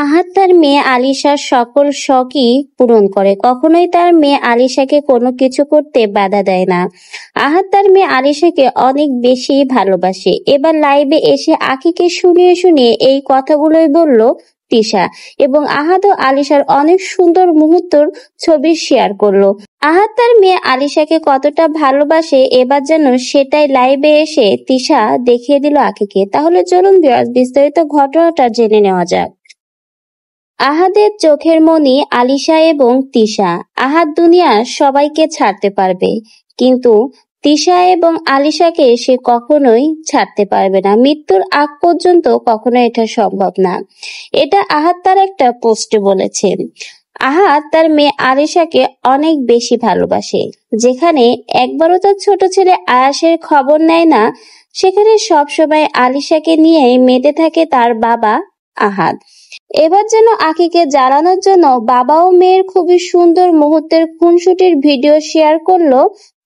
আহাদ তার মেয়ে আলিশার সকল শখই পূরণ করে, কখনোই তার মেয়ে আলিশাকে কোনো কিছু করতে বাধা দেয় না। আহাদ তার মেয়ে আলিশাকে অনেক বেশি ভালোবাসে। এবার লাইভে এসে আখিকে শুনিয়ে শুনিয়ে এই কথাগুলোই বলল তিশা, এবং আহাদ ও আলিশার অনেক সুন্দর মুহূর্তর ছবি শেয়ার করলো। আহাদ তার মেয়ে আলিশাকে কতটা ভালোবাসে এবার যেন সেটাই লাইভে এসে তিশা দেখিয়ে দিল আখিকে। তাহলে চলুন ভিউয়ার্স, বিস্তারিত ঘটনাটা জেনে নেওয়া যাক। আহাদের চোখের মণি আলিশা এবং তিশা। আহাদ দুনিয়ার সবাইকে ছাড়তে পারবে, কিন্তু তিশা এবং আলিশাকে সে কখনোই ছাড়তে পারবে না। মৃত্যুর আগ পর্যন্ত কখনো এটা সম্ভব না। এটা আহাদ তার একটা পোস্টে বলেছেন। আহাদ তার মেয়ে আলিশাকে অনেক বেশি ভালোবাসে। যেখানে একবারও তার ছোট ছেলে আয়াসের খবর নেয় না, সেখানে সবসময় আলিশাকে নিয়েই মেতে থাকে তার বাবা আহাদ। এবার যেন আখিকে জ্বালানোর জন্য বাবা ও মেয়ের খুবই সুন্দর মুহূর্তের খুনসুটির ভিডিও শেয়ার করলো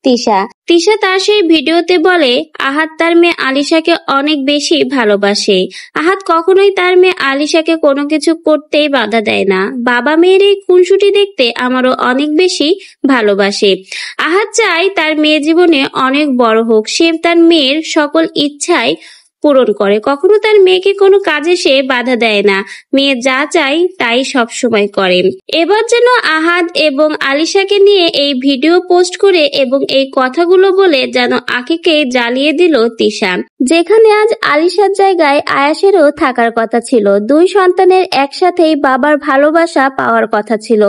তিশা। তিশা তার সেই ভিডিওতে বলে আহাদ তার মেয়ে আলিশাকে অনেক বেশি ভালোবাসে। আহাদ কখনোই তার মেয়ে আলিশাকে কোনো কিছু করতেই বাধা দেয় না। বাবা মেয়ের এই খুনসুটি দেখতে আমারও অনেক বেশি ভালোবাসে। আহাদ চায় তার মেয়ে জীবনে অনেক বড় হোক, সে তার মেয়ের সকল ইচ্ছাই পূরণ করে, কখনো তার মেয়েকে কোনো কাজে সে বাধা দেয় না। মেয়ে যা চায় তাই সবসময় করে। এবার যেন আহাদ এবং আলিশাকে নিয়ে এই ভিডিও পোস্ট করে এবং এই কথাগুলো বলে যেন আখিকে জ্বালিয়ে দিল তিশা। যেখানে আজ আলিশার জায়গায় আয়াসেরও থাকার কথা ছিল, দুই সন্তানের একসাথেই বাবার ভালোবাসা পাওয়ার কথা ছিল,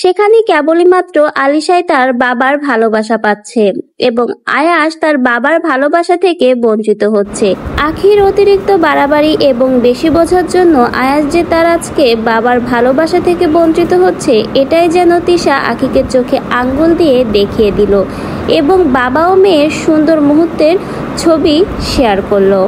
সেখানে কেবলই মাত্র আলিশাই তার বাবার ভালোবাসা পাচ্ছে এবং আয়াস তার বাবার ভালোবাসা থেকে বঞ্চিত হচ্ছে। আখির অতিরিক্ত বাড়াবাড়ি এবং বেশি বোঝার জন্য আয়াস যে তার আজকে বাবার ভালোবাসা থেকে বঞ্চিত হচ্ছে, এটাই যেন তিশা আখিকে চোখে আঙ্গুল দিয়ে দেখিয়ে দিল এবং বাবা ও মেয়ের সুন্দর মুহূর্তের ছবি শেয়ার করলো।